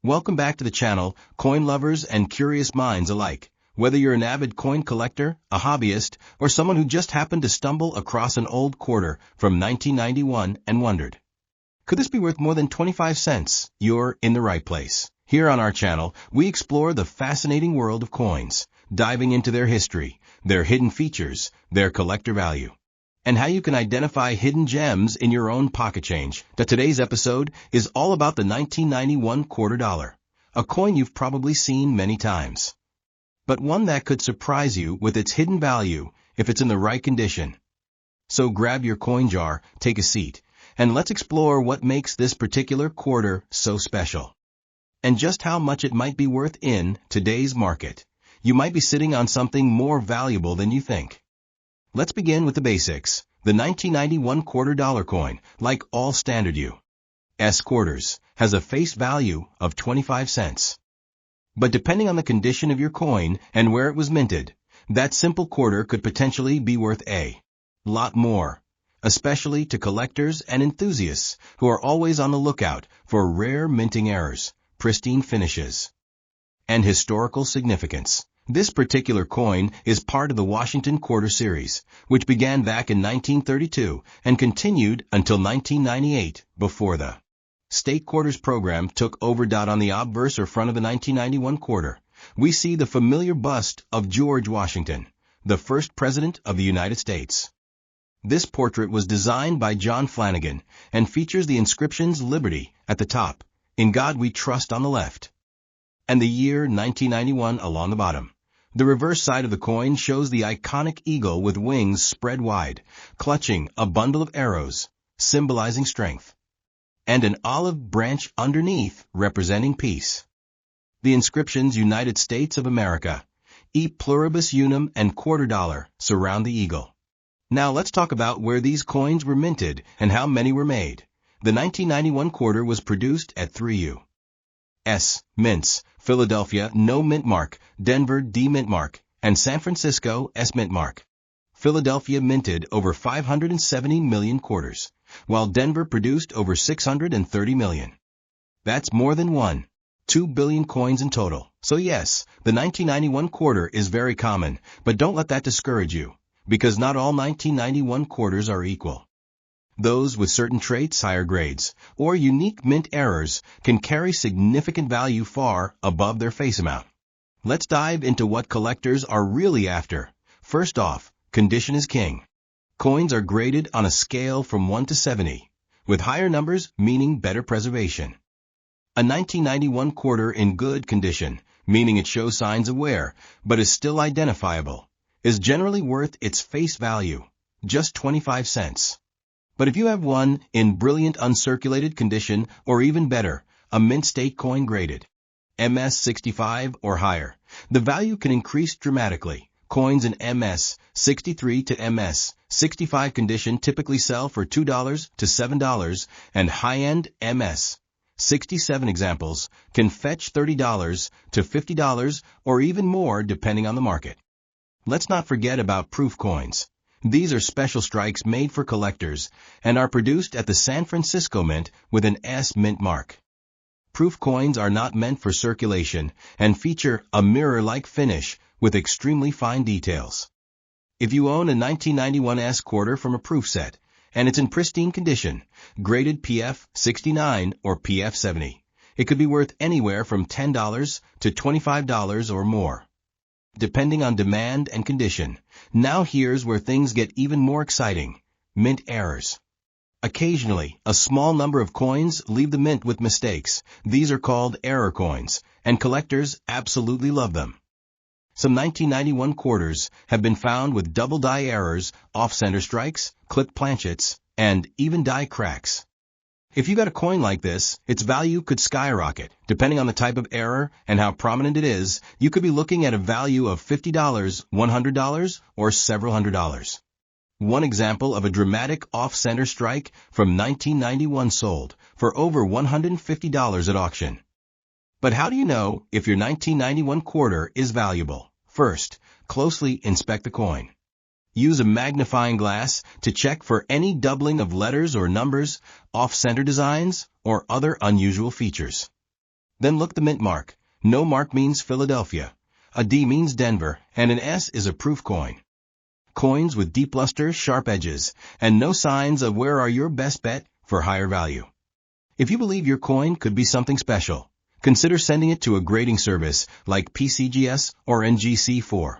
Welcome back to the channel, coin lovers and curious minds alike. Whether you're an avid coin collector, a hobbyist, or someone who just happened to stumble across an old quarter from 1991 and wondered, could this be worth more than 25 cents? You're in the right place. Here on our channel, we explore the fascinating world of coins, diving into their history, their hidden features, their collector value, and how you can identify hidden gems in your own pocket change. Today's episode is all about the 1991 quarter dollar, a coin you've probably seen many times, but one that could surprise you with its hidden value if it's in the right condition. So grab your coin jar, take a seat, and let's explore what makes this particular quarter so special, and just how much it might be worth in today's market. You might be sitting on something more valuable than you think. Let's begin with the basics. The 1991 quarter dollar coin, like all standard U.S. quarters, has a face value of 25 cents. But depending on the condition of your coin and where it was minted, that simple quarter could potentially be worth a lot more, especially to collectors and enthusiasts who are always on the lookout for rare minting errors, pristine finishes, and historical significance. This particular coin is part of the Washington Quarter series, which began back in 1932 and continued until 1998 before the State Quarters program took over. On the obverse or front of the 1991 quarter, we see the familiar bust of George Washington, the first president of the United States. This portrait was designed by John Flanagan and features the inscriptions Liberty at the top, In God We Trust on the left, and the year 1991 along the bottom. The reverse side of the coin shows the iconic eagle with wings spread wide, clutching a bundle of arrows, symbolizing strength, and an olive branch underneath representing peace. The inscriptions United States of America, E Pluribus Unum and quarter dollar surround the eagle. Now let's talk about where these coins were minted and how many were made. The 1991 quarter was produced at 3 U.S. mints: Philadelphia No Mint Mark, Denver D Mint Mark, and San Francisco S Mint Mark. Philadelphia minted over 570 million quarters, while Denver produced over 630 million. That's more than 2 billion coins in total. So yes, the 1991 quarter is very common, but don't let that discourage you, because not all 1991 quarters are equal. Those with certain traits, higher grades, or unique mint errors can carry significant value far above their face amount. Let's dive into what collectors are really after. First off, condition is king. Coins are graded on a scale from 1 to 70, with higher numbers meaning better preservation. A 1991 quarter in good condition, meaning it shows signs of wear, but is still identifiable, is generally worth its face value, just 25 cents. But if you have one in brilliant uncirculated condition, or even better, a mint state coin graded MS 65 or higher, the value can increase dramatically. Coins in MS 63 to MS 65 condition typically sell for $2 to $7, and high-end MS 67 examples can fetch $30 to $50 or even more depending on the market. Let's not forget about proof coins. These are special strikes made for collectors and are produced at the San Francisco Mint with an S Mint mark. Proof coins are not meant for circulation and feature a mirror-like finish with extremely fine details. If you own a 1991 S quarter from a proof set and it's in pristine condition, graded PF 69 or PF 70, it could be worth anywhere from $10 to $25 or more, depending on demand and condition. Now here's where things get even more exciting: mint errors. Occasionally, a small number of coins leave the mint with mistakes. These are called error coins, and collectors absolutely love them. Some 1991 quarters have been found with double die errors, off-center strikes, clipped planchets, and even die cracks. If you got a coin like this, its value could skyrocket. Depending on the type of error and how prominent it is, you could be looking at a value of $50, $100, or several $100s. One example of a dramatic off-center strike from 1991 sold for over $150 at auction. But how do you know if your 1991 quarter is valuable? First, closely inspect the coin. Use a magnifying glass to check for any doubling of letters or numbers, off-center designs, or other unusual features. Then look the mint mark. No mark means Philadelphia. A D means Denver, and an S is a proof coin. Coins with deep luster, sharp edges, and no signs of where are your best bet for higher value. If you believe your coin could be something special, consider sending it to a grading service like PCGS or NGC4.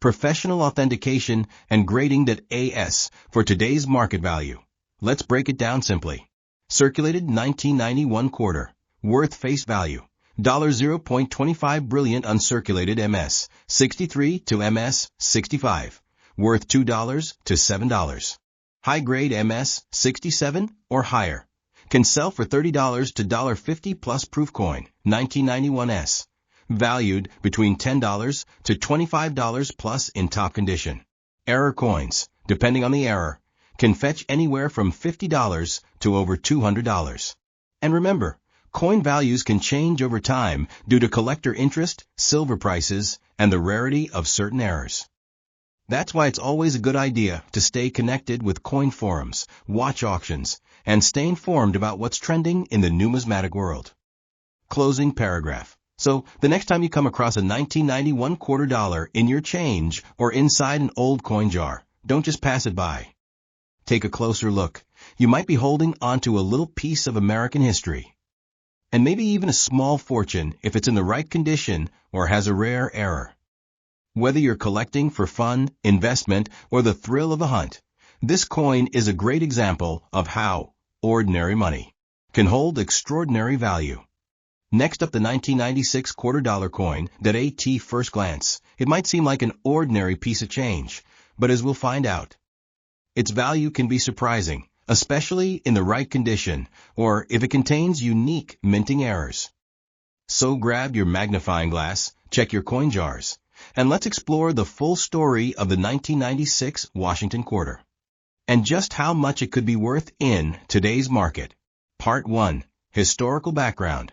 Professional authentication and grading.as for today's market value. Let's break it down simply. Circulated 1991 quarter. Worth face value. $0.25 brilliant uncirculated MS, 63 to MS, 65. Worth $2 to $7. High grade MS, 67 or higher. Can sell for $30 to $50 plus proof coin, 1991S. Valued between $10 to $25 plus in top condition. Error coins, depending on the error, can fetch anywhere from $50 to over $200. And remember, coin values can change over time due to collector interest, silver prices, and the rarity of certain errors. That's why it's always a good idea to stay connected with coin forums, watch auctions, and stay informed about what's trending in the numismatic world. Closing paragraph. So, the next time you come across a 1991 quarter dollar in your change or inside an old coin jar, don't just pass it by. Take a closer look. You might be holding onto a little piece of American history. And maybe even a small fortune if it's in the right condition or has a rare error. Whether you're collecting for fun, investment, or the thrill of a hunt, this coin is a great example of how ordinary money can hold extraordinary value. Next up, the 1996 quarter dollar coin that at first glance, it might seem like an ordinary piece of change, but as we'll find out, its value can be surprising, especially in the right condition or if it contains unique minting errors. So grab your magnifying glass, check your coin jars, and let's explore the full story of the 1996 Washington quarter and just how much it could be worth in today's market. Part 1. Historical background.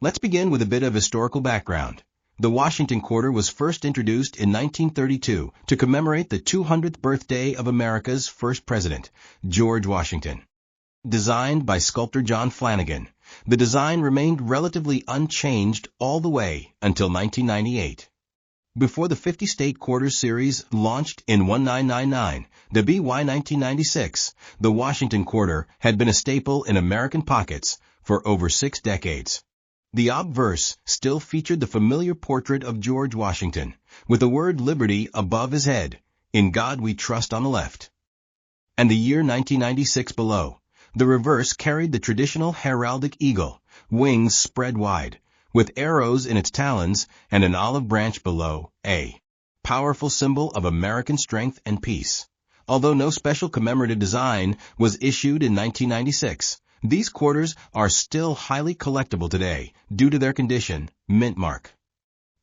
Let's begin with a bit of historical background. The Washington quarter was first introduced in 1932 to commemorate the 200th birthday of America's first president, George Washington. Designed by sculptor John Flanagan, the design remained relatively unchanged all the way until 1998. Before the 50-state quarter series launched in 1999, the BY 1996, the Washington quarter had been a staple in American pockets for over 6 decades. The obverse still featured the familiar portrait of George Washington, with the word liberty above his head, in God we trust on the left. And the year 1996 below, the reverse carried the traditional heraldic eagle, wings spread wide, with arrows in its talons and an olive branch below, a powerful symbol of American strength and peace. Although no special commemorative design was issued in 1996, these quarters are still highly collectible today due to their condition, mint mark,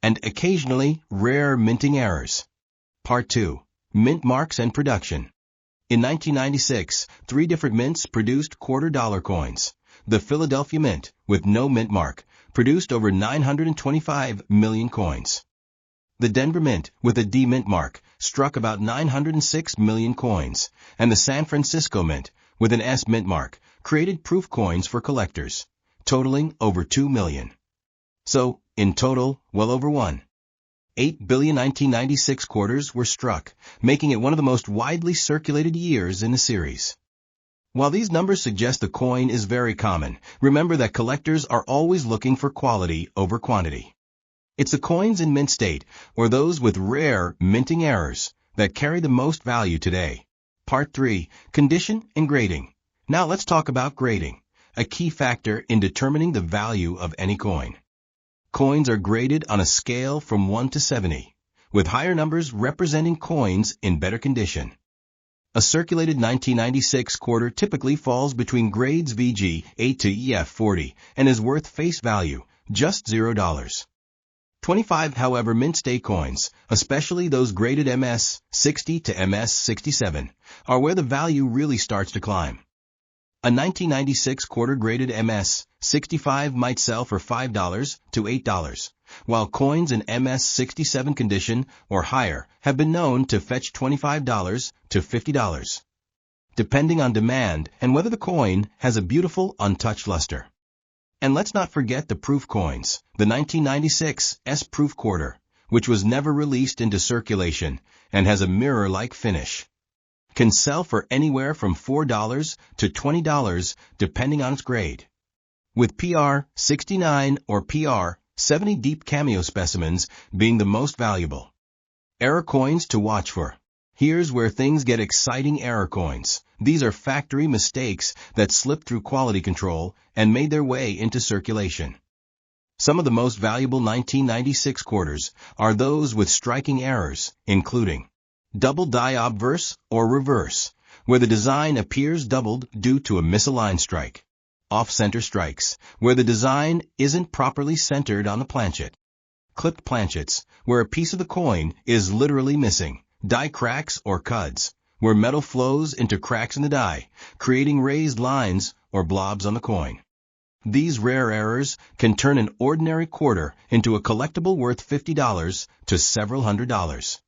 and occasionally rare minting errors. Part 2. Mint marks and production. In 1996, 3 different mints produced quarter dollar coins. The Philadelphia Mint, with no mint mark, produced over 925 million coins. The Denver Mint, with a D mint mark, struck about 906 million coins, and the San Francisco Mint, with an S mint mark, created proof coins for collectors, totaling over 2 million. So, in total, well over 1.8 billion 1996 quarters were struck, making it one of the most widely circulated years in the series. While these numbers suggest the coin is very common, remember that collectors are always looking for quality over quantity. It's the coins in mint state, or those with rare minting errors, that carry the most value today. Part 3. Condition and grading. Now let's talk about grading, a key factor in determining the value of any coin. Coins are graded on a scale from 1 to 70, with higher numbers representing coins in better condition. A circulated 1996 quarter typically falls between grades VG 8 to EF 40 and is worth face value, just $0. 25, however, mint state coins, especially those graded MS 60 to MS 67, are where the value really starts to climb. A 1996 quarter graded MS 65 might sell for $5 to $8, while coins in MS 67 condition or higher have been known to fetch $25 to $50, depending on demand and whether the coin has a beautiful untouched luster. And let's not forget the proof coins, the 1996 S-Proof Quarter, which was never released into circulation and has a mirror-like finish. Can sell for anywhere from $4 to $20 depending on its grade. With PR 69 or PR 70 deep cameo specimens being the most valuable. Error coins to watch for. Here's where things get exciting. Error coins. These are factory mistakes that slipped through quality control and made their way into circulation. Some of the most valuable 1996 quarters are those with striking errors, including double die obverse or reverse, where the design appears doubled due to a misaligned strike. Off-center strikes, where the design isn't properly centered on the planchet. Clipped planchets, where a piece of the coin is literally missing. Die cracks or cuds, where metal flows into cracks in the die, creating raised lines or blobs on the coin. These rare errors can turn an ordinary quarter into a collectible worth $50 to several $100s.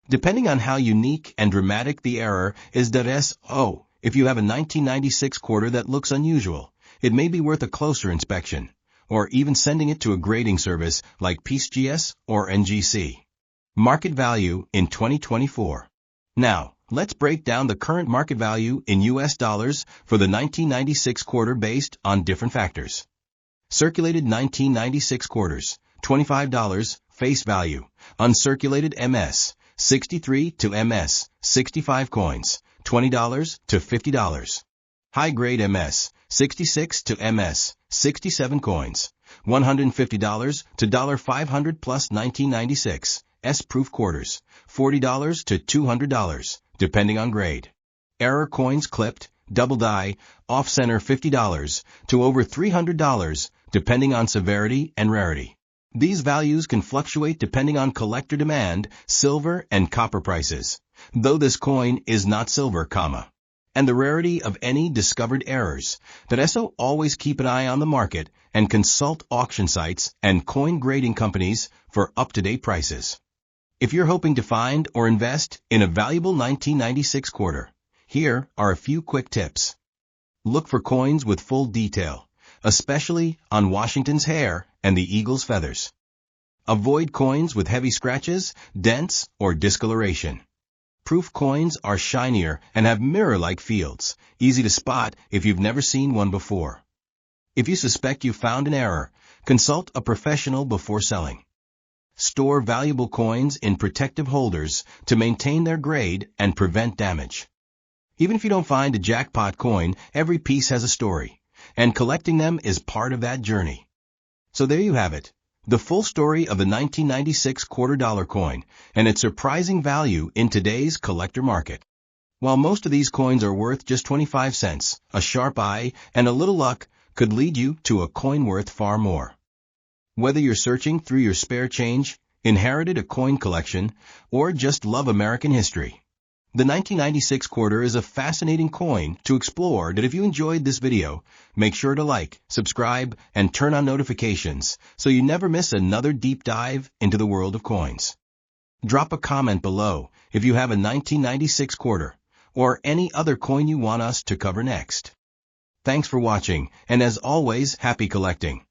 Depending on how unique and dramatic the error is. So, if you have a 1996 quarter that looks unusual, it may be worth a closer inspection, or even sending it to a grading service like PCGS or NGC. Market value in 2024. Now, let's break down the current market value in US dollars for the 1996 quarter based on different factors. Circulated 1996 quarters, $25, face value. Uncirculated MS, 63 to MS, 65 coins, $20 to $50. High-grade MS, 66 to MS, 67 coins, $150 to $500 plus 1996. S-Proof quarters, $40 to $200, depending on grade. Error coins clipped, double die, off-center $50 to over $300, depending on severity and rarity. These values can fluctuate depending on collector demand, silver and copper prices, though this coin is not silver, and the rarity of any discovered errors. So always keep an eye on the market and consult auction sites and coin grading companies for up-to-date prices. If you're hoping to find or invest in a valuable 1996 quarter, here are a few quick tips. Look for coins with full detail, especially on Washington's hair and the eagle's feathers. Avoid coins with heavy scratches, dents, or discoloration. Proof coins are shinier and have mirror-like fields, easy to spot if you've never seen one before. If you suspect you found an error, consult a professional before selling. Store valuable coins in protective holders to maintain their grade and prevent damage. Even if you don't find a jackpot coin, every piece has a story, and collecting them is part of that journey. So there you have it, the full story of the 1996 $quarter coin and its surprising value in today's collector market. While most of these coins are worth just 25 cents, a sharp eye and a little luck could lead you to a coin worth far more. Whether you're searching through your spare change, inherited a coin collection, or just love American history, the 1996 quarter is a fascinating coin to explore. If you enjoyed this video, make sure to like, subscribe, and turn on notifications so you never miss another deep dive into the world of coins. Drop a comment below if you have a 1996 quarter or any other coin you want us to cover next. Thanks for watching, and as always, happy collecting.